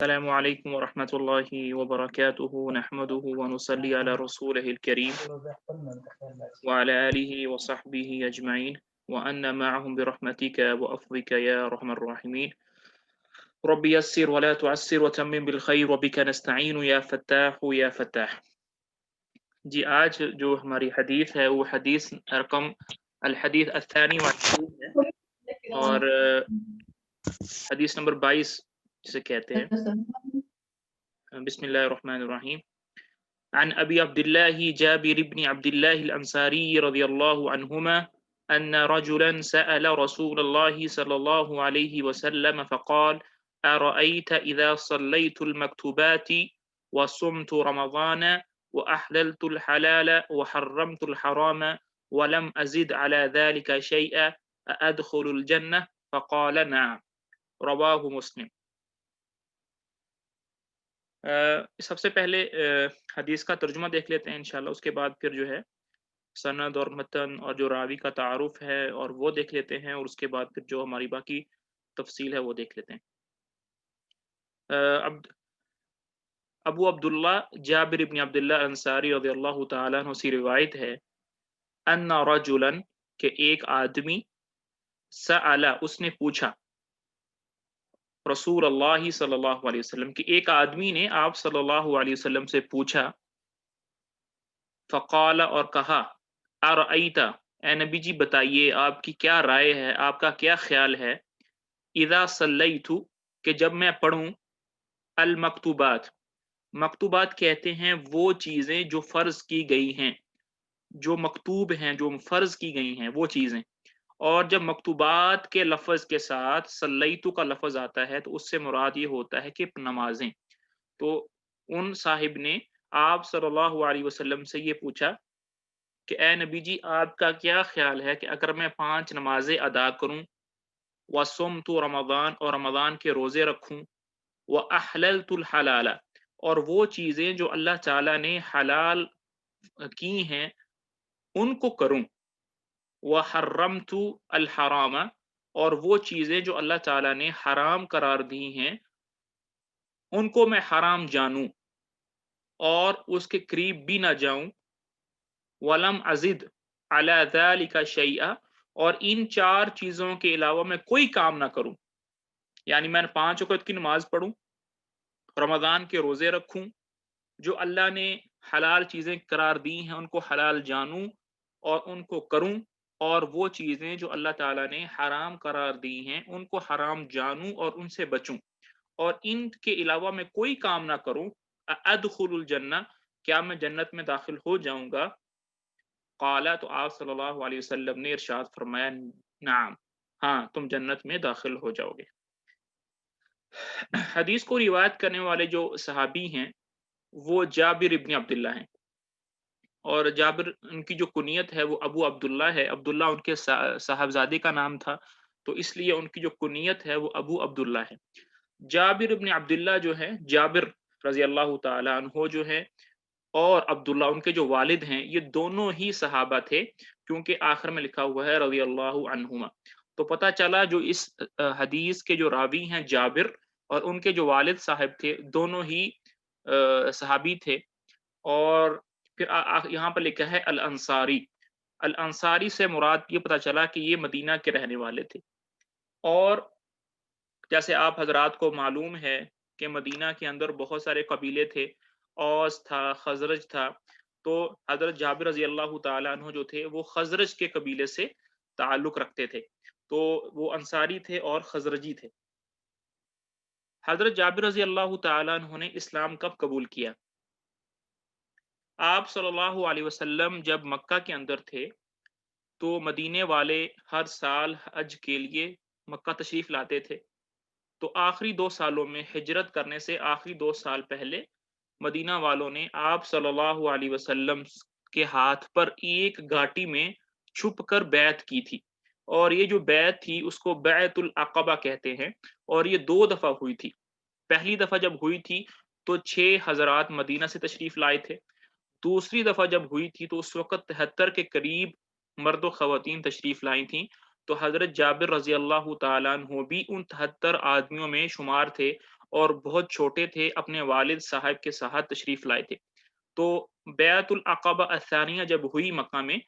السلام عليكم ورحمة الله وبركاته نحمده ونصلي على رسوله الكريم وعلى آله وصحبه أجمعين وأن معهم برحمتك وأفضلك يا أرحم الراحمين رب يسر ولا تعسر وتمم بالخير وبك نستعين يا فتاح يا فتاح جی آج جو ہماری حدیث ہے وہ حدیث رقم الحدیث الثانی والعشرون ہے اور حدیث نمبر 22 جسے کہتے ہیں بسم اللہ الرحمن الرحیم عن أبي عبد الله جابر بن عبد الله الأنصاري رضي الله عنهما أن رجلا سأل رسول الله صلى الله عليه وسلم فقال أرأيت إذا صليت المكتوبات وصمت رمضان وأحللت الحلال وحرمت الحرام ولم أزد على ذلك شيئا أدخل الجنة فقال نعم رواه مسلم. سب سے پہلے حدیث کا ترجمہ دیکھ لیتے ہیں انشاءاللہ، اس کے بعد پھر جو ہے سند اور متن اور جو راوی کا تعارف ہے اور وہ دیکھ لیتے ہیں، اور اس کے بعد پھر جو ہماری باقی تفصیل ہے وہ دیکھ لیتے ہیں. ابو عبداللہ جابر بن عبداللہ انصاری رضی اللہ تعالیٰ عنہ سے روایت ہے ان رجلا کہ ایک آدمی سأل اس نے پوچھا رسول اللہ صلی اللہ علیہ وسلم کہ ایک آدمی نے آپ صلی اللہ علیہ وسلم سے پوچھا، فقال اور کہا، ارأیت اے نبی جی بتائیے آپ کی کیا رائے ہے، آپ کا کیا خیال ہے، اذا صلیت کہ جب میں پڑھوں، المکتوبات مکتوبات کہتے ہیں وہ چیزیں جو فرض کی گئی ہیں، جو مکتوب ہیں، جو فرض کی گئی ہیں وہ چیزیں. اور جب مکتوبات کے لفظ کے ساتھ صلیتو کا لفظ آتا ہے تو اس سے مراد یہ ہوتا ہے کہ نمازیں. تو ان صاحب نے آپ صلی اللہ علیہ وسلم سے یہ پوچھا کہ اے نبی جی آپ کا کیا خیال ہے کہ اگر میں 5 نمازیں ادا کروں، وصمت رمضان اور رمضان کے روزے رکھوں، واحللت الحلال اور وہ چیزیں جو اللہ تعالیٰ نے حلال کی ہیں ان کو کروں، وحرمت الحرام اور وہ چیزیں جو اللہ تعالیٰ نے حرام قرار دی ہیں ان کو میں حرام جانوں اور اس کے قریب بھی نہ جاؤں، ولم ازد علی ذلک شیئا اور ان 4 چیزوں کے علاوہ میں کوئی کام نہ کروں، یعنی میں 5 وقت کی نماز پڑھوں، رمضان کے روزے رکھوں، جو اللہ نے حلال چیزیں قرار دی ہیں ان کو حلال جانوں اور ان کو کروں، اور وہ چیزیں جو اللہ تعالیٰ نے حرام قرار دی ہیں ان کو حرام جانوں اور ان سے بچوں، اور ان کے علاوہ میں کوئی کام نہ کروں، ادخل الجنہ کیا میں جنت میں داخل ہو جاؤں گا. قال تو آپ صلی اللہ علیہ وسلم نے ارشاد فرمایا، نعم ہاں تم جنت میں داخل ہو جاؤ گے. حدیث کو روایت کرنے والے جو صحابی ہیں وہ جابر ابن عبداللہ ہیں، اور جابر ان کی جو کنیت ہے وہ ابو عبداللہ ہے. عبداللہ ان کے صاحبزادے کا نام تھا تو اس لیے ان کی جو کنیت ہے وہ ابو عبداللہ ہے. جابر ابن عبداللہ جو ہے، جابر رضی اللہ تعالیٰ عنہ جو ہے اور عبداللہ ان کے جو والد ہیں یہ دونوں ہی صحابہ تھے، کیونکہ آخر میں لکھا ہوا ہے رضی اللہ عنہما. تو پتہ چلا جو اس حدیث کے جو راوی ہیں جابر اور ان کے جو والد صاحب تھے دونوں ہی صحابی تھے. اور پھر یہاں پر لکھا ہے الانصاری. الانصاری سے مراد یہ پتہ چلا کہ یہ مدینہ کے رہنے والے تھے. اور جیسے آپ حضرات کو معلوم ہے کہ مدینہ کے اندر بہت سارے قبیلے تھے، اوس تھا، خزرج تھا. تو حضرت جابر رضی اللہ تعالیٰ عنہ جو تھے وہ خزرج کے قبیلے سے تعلق رکھتے تھے، تو وہ انصاری تھے اور خزرجی تھے. حضرت جابر رضی اللہ تعالیٰ عنہ نے اسلام کب قبول کیا؟ آپ صلی اللہ علیہ وسلم جب مکہ کے اندر تھے تو مدینے والے ہر سال حج کے لیے مکہ تشریف لاتے تھے. تو آخری 2 سالوں میں ہجرت کرنے سے آخری 2 سال پہلے مدینہ والوں نے آپ صلی اللہ علیہ وسلم کے ہاتھ پر ایک گھاٹی میں چھپ کر بیعت کی تھی، اور یہ جو بیعت تھی اس کو بیعت العقبہ کہتے ہیں، اور یہ 2 دفعہ ہوئی تھی. پہلی دفعہ جب ہوئی تھی تو 6 حضرات مدینہ سے تشریف لائے تھے. دوسری دفعہ جب ہوئی تھی تو اس وقت 73 کے قریب مرد و خواتین تشریف لائی تھیں. تو حضرت جابر رضی اللہ تعالیٰ عنہ بھی ان 73 آدمیوں میں شمار تھے، اور بہت چھوٹے تھے، اپنے والد صاحب کے ساتھ تشریف لائے تھے۔ تو بیعت العقبہ الثانیہ جب ہوئی مکہ میں،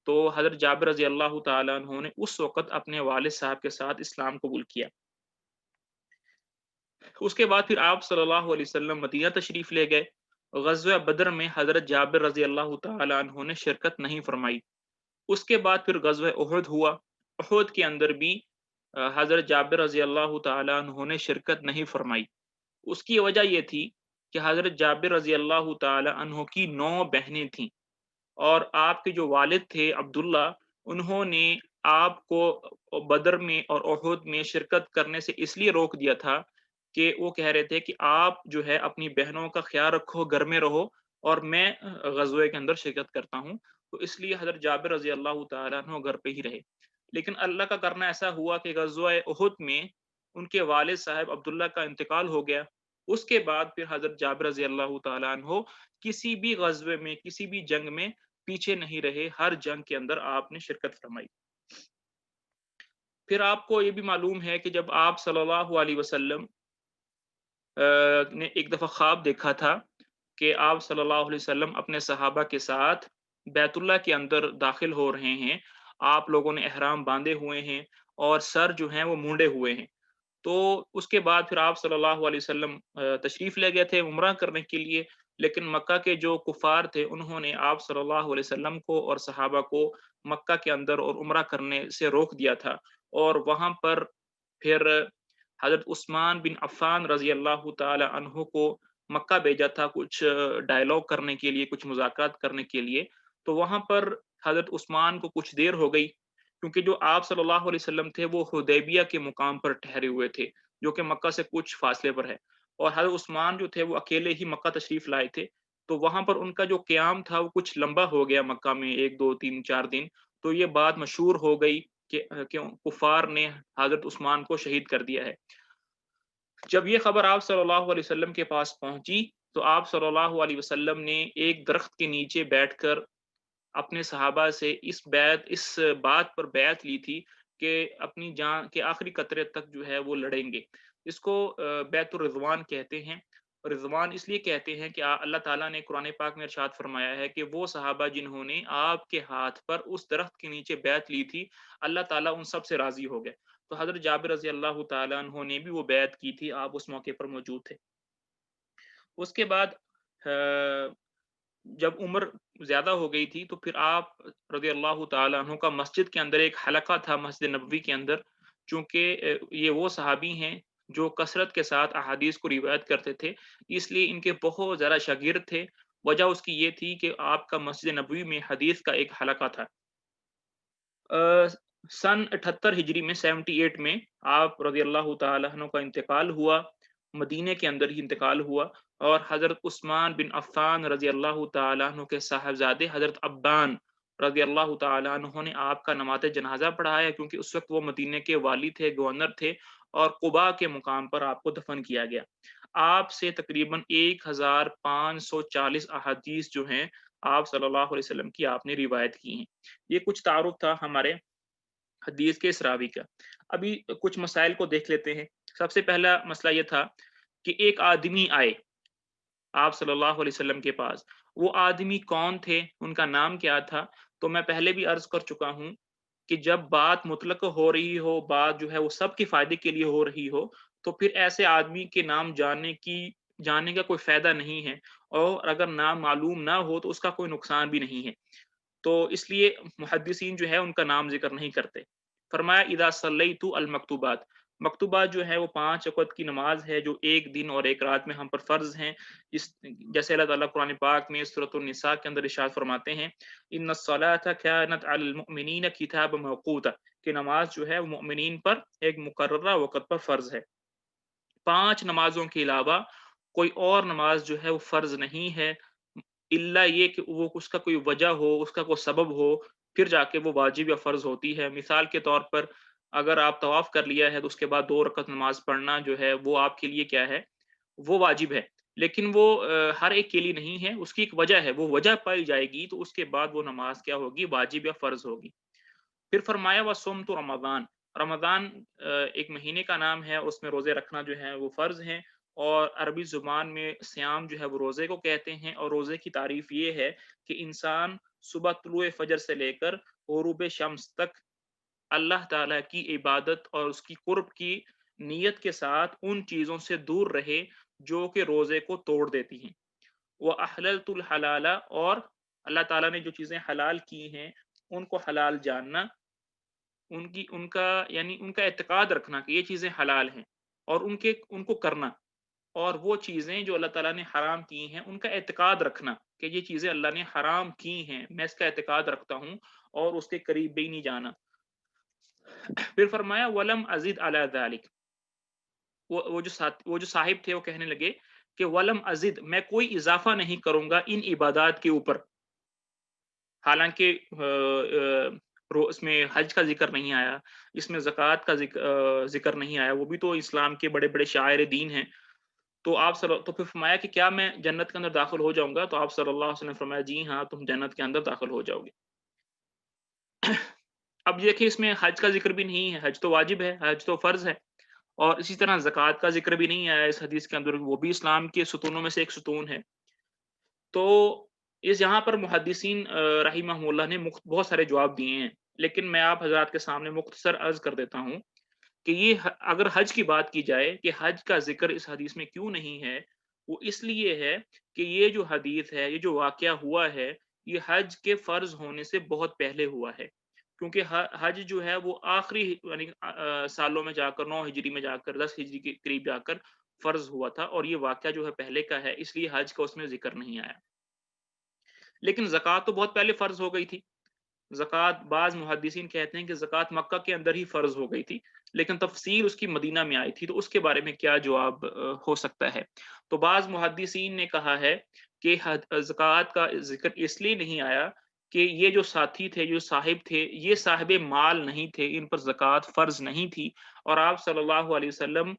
تو حضرت جابر رضی اللہ تعالیٰ عنہ نے اس وقت اپنے والد صاحب کے ساتھ اسلام قبول کیا۔ اس کے بعد پھر آپ صلی اللہ علیہ وسلم مدینہ تشریف لے گئے۔ غزوہ بدر میں حضرت جابر رضی اللہ تعالیٰ عنہ نے شرکت نہیں فرمائی۔ اس کے بعد پھر غزوہ احد ہوا۔ احد کے اندر بھی حضرت جابر رضی اللہ تعالیٰ عنہ نے شرکت نہیں فرمائی۔ اس کی وجہ یہ تھی کہ حضرت جابر رضی اللہ تعالیٰ عنہ کی 9 بہنیں تھیں، اور آپ کے جو والد تھے عبداللہ، انہوں نے آپ کو بدر میں اور احد میں شرکت کرنے سے اس لیے روک دیا تھا کہ وہ کہہ رہے تھے کہ آپ جو ہے اپنی بہنوں کا خیال رکھو، گھر میں رہو، اور میں غزوے کے اندر شرکت کرتا ہوں۔ تو اس لیے حضرت جابر رضی اللہ تعالیٰ عنہ گھر پہ ہی رہے۔ لیکن اللہ کا کرنا ایسا ہوا کہ غزوہ احد میں ان کے والد صاحب عبداللہ کا انتقال ہو گیا۔ اس کے بعد پھر حضرت جابر رضی اللہ تعالیٰ عنہ کسی بھی غزوے میں، کسی بھی جنگ میں پیچھے نہیں رہے، ہر جنگ کے اندر آپ نے شرکت فرمائی۔ پھر آپ کو یہ بھی معلوم ہے کہ جب آپ صلی اللہ علیہ وسلم نے ایک دفعہ خواب دیکھا تھا کہ آپ صلی اللہ علیہ وسلم اپنے صحابہ کے ساتھ بیت اللہ کے اندر داخل ہو رہے ہیں، آپ لوگوں نے احرام باندھے ہوئے ہیں اور سر جو ہیں وہ مونڈے ہوئے ہیں۔ تو اس کے بعد پھر آپ صلی اللہ علیہ وسلم تشریف لے گئے تھے عمرہ کرنے کے لیے، لیکن مکہ کے جو کفار تھے انہوں نے آپ صلی اللہ علیہ وسلم کو اور صحابہ کو مکہ کے اندر اور عمرہ کرنے سے روک دیا تھا، اور وہاں پر پھر حضرت عثمان بن عفان رضی اللہ تعالی عنہ کو مکہ بھیجا تھا کچھ ڈائلاگ کرنے کے لیے، کچھ مذاکرات کرنے کے لیے۔ تو وہاں پر حضرت عثمان کو کچھ دیر ہو گئی، کیونکہ جو آپ صلی اللہ علیہ وسلم تھے وہ حدیبیہ کے مقام پر ٹھہرے ہوئے تھے، جو کہ مکہ سے کچھ فاصلے پر ہے، اور حضرت عثمان جو تھے وہ اکیلے ہی مکہ تشریف لائے تھے۔ تو وہاں پر ان کا جو قیام تھا وہ کچھ لمبا ہو گیا مکہ میں، 1 2 3 4 دن۔ تو یہ بات مشہور ہو گئی کہ کفار نے حضرت عثمان کو شہید کر دیا ہے۔ جب یہ خبر آپ صلی اللہ علیہ وسلم کے پاس پہنچی، تو آپ صلی اللہ علیہ وسلم نے ایک درخت کے نیچے بیٹھ کر اپنے صحابہ سے اس بات پر بیعت لی تھی کہ اپنی جان کے آخری قطرے تک جو ہے وہ لڑیں گے۔ اس کو بیعت الرضوان کہتے ہیں۔ رضوان اس لیے کہتے ہیں کہ اللہ تعالیٰ نے قرآن پاک میں ارشاد فرمایا ہے کہ وہ صحابہ جنہوں نے آپ کے ہاتھ پر اس درخت کے نیچے بیعت لی تھی، اللہ تعالیٰ ان سب سے راضی ہو گئے۔ تو حضرت جابر رضی اللہ تعالیٰ عنہ نے بھی وہ بیعت کی تھی، آپ اس موقع پر موجود تھے۔ اس کے بعد جب عمر زیادہ ہو گئی تھی تو پھر آپ رضی اللہ تعالیٰ عنہ کا مسجد کے اندر ایک حلقہ تھا، مسجد نبوی کے اندر، چونکہ یہ وہ صحابی ہیں جو کثرت کے ساتھ احادیث کو روایت کرتے تھے، اس لیے ان کے بہت زیادہ شاگرد تھے۔ وجہ اس کی یہ تھی کہ آپ کا مسجد نبوی میں حدیث کا ایک حلقہ تھا۔ سن 78 ہجری میں 78 میں آپ رضی اللہ تعالیٰ عنہ کا انتقال ہوا، مدینے کے اندر ہی انتقال ہوا، اور حضرت عثمان بن عفان رضی اللہ تعالیٰ عنہ کے صاحبزادے حضرت عبان رضی اللہ تعالیٰ عنہ نے آپ کا نماز جنازہ پڑھایا، کیونکہ اس وقت وہ مدینے کے والی تھے، گورنر تھے، اور قباء کے مقام پر آپ کو دفن کیا گیا۔ آپ سے تقریباً 1540 احادیث جو ہیں آپ صلی اللہ علیہ وسلم کی آپ نے روایت کی ہیں۔ یہ کچھ تعارف تھا ہمارے حدیث کے اس راوی کا۔ ابھی کچھ مسائل کو دیکھ لیتے ہیں۔ سب سے پہلا مسئلہ یہ تھا کہ ایک آدمی آئے آپ صلی اللہ علیہ وسلم کے پاس، وہ آدمی کون تھے، ان کا نام کیا تھا؟ تو میں پہلے بھی عرض کر چکا ہوں کہ جب بات مطلق ہو رہی ہو، بات جو ہے وہ سب کے فائدے کے لیے ہو رہی ہو، تو پھر ایسے آدمی کے نام جاننے کا کوئی فائدہ نہیں ہے، اور اگر نام معلوم نہ ہو تو اس کا کوئی نقصان بھی نہیں ہے۔ تو اس لیے محدثین جو ہے ان کا نام ذکر نہیں کرتے۔ فرمایا اذا صلیت المکتوبات، مکتوبات جو ہے وہ 5 وقت کی نماز ہے جو ایک دن اور ایک رات میں ہم پر فرض ہیں، جیسے اللہ تعالیٰ قرآن پاک میں سورۃ النساء کے اندر ارشاد فرماتے ہیں ان الصلاۃ کانت علی المؤمنین کتابا موقوتا، کہ نماز جو ہے وہ مؤمنین پر ایک مقررہ وقت پر فرض ہے۔ 5 نمازوں کے علاوہ کوئی اور نماز جو ہے وہ فرض نہیں ہے، الا یہ کہ وہ اس کا کوئی وجہ ہو، اس کا کوئی سبب ہو، پھر جا کے وہ واجب یا فرض ہوتی ہے۔ مثال کے طور پر اگر آپ طواف کر لیا ہے تو اس کے بعد 2 رکعت نماز پڑھنا جو ہے وہ آپ کے لیے کیا ہے، وہ واجب ہے، لیکن وہ ہر ایک کے لیے نہیں ہے، اس کی ایک وجہ ہے، وہ وجہ پائی جائے گی تو اس کے بعد وہ نماز کیا ہوگی، واجب یا فرض ہوگی۔ پھر فرمایا وصومت رمضان، رمضان ایک مہینے کا نام ہے، اس میں روزے رکھنا جو ہے وہ فرض ہیں، اور عربی زبان میں صیام جو ہے وہ روزے کو کہتے ہیں، اور روزے کی تعریف یہ ہے کہ انسان صبح طلوع فجر سے لے کر غروب شمس تک اللہ تعالیٰ کی عبادت اور اس کی قرب کی نیت کے ساتھ ان چیزوں سے دور رہے جو کہ روزے کو توڑ دیتی ہیں۔ وہ احللت الحلال، اور اللہ تعالیٰ نے جو چیزیں حلال کی ہیں ان کو حلال جاننا، ان کا یعنی ان کا اعتقاد رکھنا کہ یہ چیزیں حلال ہیں، اور ان کو کرنا، اور وہ چیزیں جو اللہ تعالیٰ نے حرام کی ہیں ان کا اعتقاد رکھنا کہ یہ چیزیں اللہ نے حرام کی ہیں، میں اس کا اعتقاد رکھتا ہوں اور اس کے قریب بھی نہیں جانا۔ پھر فرمایا ولم ازد علی ذلک، وہ جو صاحب تھے وہ کہنے لگے کہ ولم ازد، میں کوئی اضافہ نہیں کروں گا ان عبادات کے اوپر، حالانکہ اس میں حج کا ذکر نہیں آیا، اس میں زکوٰۃ کا ذکر نہیں آیا، وہ بھی تو اسلام کے بڑے بڑے شعائر دین ہیں۔ تو پھر فرمایا کہ کیا میں جنت کے اندر داخل ہو جاؤں گا؟ تو آپ صلی اللہ علیہ وسلم نے فرمایا جی ہاں، تم جنت کے اندر داخل ہو جاؤ گے۔ اب دیکھیں اس میں حج کا ذکر بھی نہیں ہے، حج تو واجب ہے، حج تو فرض ہے، اور اسی طرح زکوٰۃ کا ذکر بھی نہیں آیا اس حدیث کے اندر، وہ بھی اسلام کے ستونوں میں سے ایک ستون ہے۔ تو یہاں پر محدثین رحمہ اللہ نے بہت سارے جواب دیے ہیں، لیکن میں آپ حضرات کے سامنے مختصر عرض کر دیتا ہوں کہ یہ اگر حج کی بات کی جائے کہ حج کا ذکر اس حدیث میں کیوں نہیں ہے، وہ اس لیے ہے کہ یہ جو حدیث ہے، یہ جو واقعہ ہوا ہے، یہ حج کے فرض ہونے سے بہت پہلے ہوا ہے، کیونکہ حج جو ہے وہ آخری یعنی سالوں میں جا کر 9 ہجری میں جا کر 10 ہجری کے قریب جا کر فرض ہوا تھا، اور یہ واقعہ جو ہے پہلے کا ہے، اس لیے حج کا اس میں ذکر نہیں آیا۔ لیکن زکوٰۃ تو بہت پہلے فرض ہو گئی تھی۔ زکوٰۃ بعض محدثین کہتے ہیں کہ زکوٰۃ مکہ کے اندر ہی فرض ہو گئی تھی، لیکن تفصیل اس کی مدینہ میں آئی تھی، تو اس کے بارے میں کیا جواب ہو سکتا ہے؟ تو بعض محدثین نے کہا ہے کہ زکوٰۃ کا ذکر اس لیے نہیں آیا کہ یہ جو ساتھی تھے، جو صاحب تھے، یہ صاحب مال نہیں تھے، ان پر زکوٰۃ فرض نہیں تھی، اور آپ صلی اللہ علیہ وسلم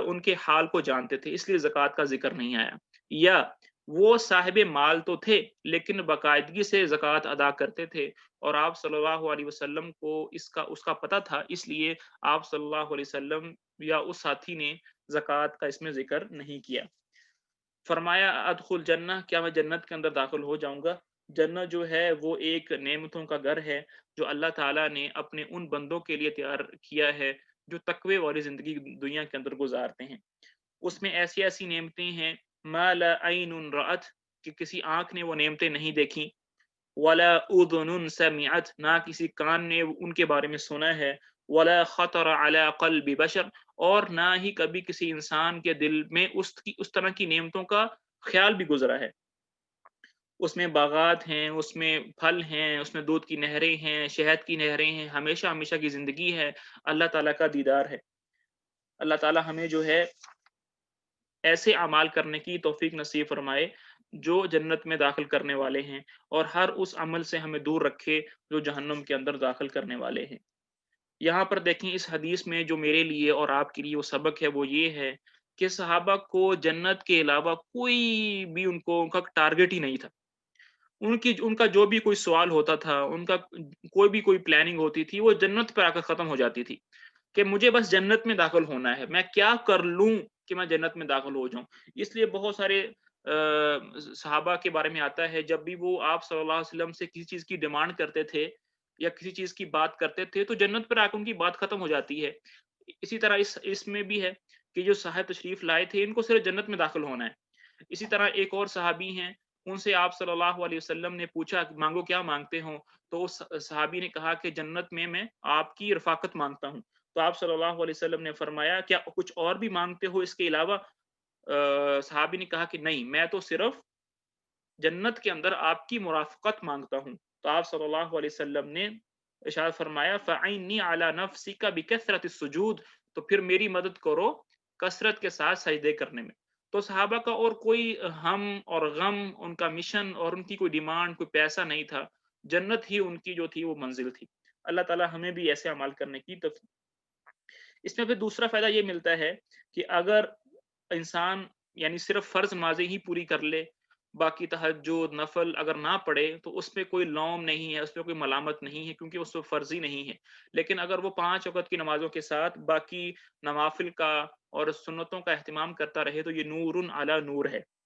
ان کے حال کو جانتے تھے، اس لیے زکوٰۃ کا ذکر نہیں آیا۔ یا وہ صاحب مال تو تھے لیکن باقاعدگی سے زکوٰۃ ادا کرتے تھے، اور آپ صلی اللہ علیہ وسلم کو اس کا پتہ تھا، اس لیے آپ صلی اللہ علیہ وسلم یا اس ساتھی نے زکوٰۃ کا اس میں ذکر نہیں کیا۔ فرمایا ادخل جنہ، کیا میں جنت کے اندر داخل ہو جاؤں گا؟ جنت جو ہے وہ ایک نعمتوں کا گھر ہے جو اللہ تعالیٰ نے اپنے ان بندوں کے لیے تیار کیا ہے جو تقوی والی زندگی دنیا کے اندر گزارتے ہیں۔ اس میں ایسی ایسی نعمتیں ہیں ما لا عین رأت، کہ کسی آنکھ نے وہ نعمتیں نہیں دیکھی، ولا اذن سمعت، نہ کسی کان نے ان کے بارے میں سنا ہے، ولا خطر علی قلب بشر، اور نہ ہی کبھی کسی انسان کے دل میں اس طرح کی نعمتوں کا خیال بھی گزرا ہے۔ اس میں باغات ہیں، اس میں پھل ہیں، اس میں دودھ کی نہریں ہیں، شہد کی نہریں ہیں، ہمیشہ ہمیشہ کی زندگی ہے، اللہ تعالیٰ کا دیدار ہے۔ اللہ تعالیٰ ہمیں جو ہے ایسے اعمال کرنے کی توفیق نصیب فرمائے جو جنت میں داخل کرنے والے ہیں، اور ہر اس عمل سے ہمیں دور رکھے جو جہنم کے اندر داخل کرنے والے ہیں۔ یہاں پر دیکھیں اس حدیث میں جو میرے لیے اور آپ کے لیے وہ سبق ہے وہ یہ ہے کہ صحابہ کو جنت کے علاوہ کوئی بھی ان کا ٹارگٹ ہی نہیں تھا۔ ان کا جو بھی کوئی سوال ہوتا تھا، ان کا کوئی پلاننگ ہوتی تھی، وہ جنت پر آ کر ختم ہو جاتی تھی کہ مجھے بس جنت میں داخل ہونا ہے، میں کیا کر لوں کہ میں جنت میں داخل ہو جاؤں۔ اس لیے بہت سارے صحابہ کے بارے میں آتا ہے جب بھی وہ آپ صلی اللہ علیہ وسلم سے کسی چیز کی ڈیمانڈ کرتے تھے یا کسی چیز کی بات کرتے تھے تو جنت پر آ کر ان کی بات ختم ہو جاتی ہے۔ اسی طرح اس میں بھی ہے کہ جو صاحب تشریف لائے تھے ان کو صرف جنت میں داخل ہونا ہے۔ اسی طرح ایک اور صحابی ہیں، ان سے آپ صلی اللہ علیہ وسلم نے پوچھا کہ مانگو کیا مانگتے ہو، تو اس صحابی نے کہا کہ جنت میں آپ کی رفاقت مانگتا ہوں۔ تو آپ صلی اللہ علیہ وسلم نے فرمایا کیا کچھ اور بھی مانگتے ہو اس کے علاوہ؟ صحابی نے کہا کہ نہیں، میں تو صرف جنت کے اندر آپ کی مرافقت مانگتا ہوں۔ تو آپ صلی اللہ علیہ وسلم نے ارشاد فرمایا فَعِنِّي عَلَى نَفْسِكَ بِكَثْرَةِ السُّجُودِ، تو پھر میری مدد کرو کثرت کے ساتھ سجدے کرنے میں۔ تو صحابہ کا اور کوئی ہم اور غم، ان کا مشن اور ان کی کوئی ڈیمانڈ، کوئی پیسہ نہیں تھا، جنت ہی ان کی جو تھی وہ منزل تھی۔ اللہ تعالیٰ ہمیں بھی ایسے عمل کرنے کی اس میں پھر دوسرا فائدہ یہ ملتا ہے کہ اگر انسان یعنی صرف فرض نمازیں ہی پوری کر لے، باقی تہجد نفل اگر نہ پڑھے تو اس میں کوئی لوم نہیں ہے، اس میں کوئی ملامت نہیں ہے، کیونکہ اس میں فرض ہی نہیں ہے۔ لیکن اگر وہ 5 وقت کی نمازوں کے ساتھ باقی نوافل کا اور سنتوں کا اہتمام کرتا رہے تو یہ نور علی نور ہے.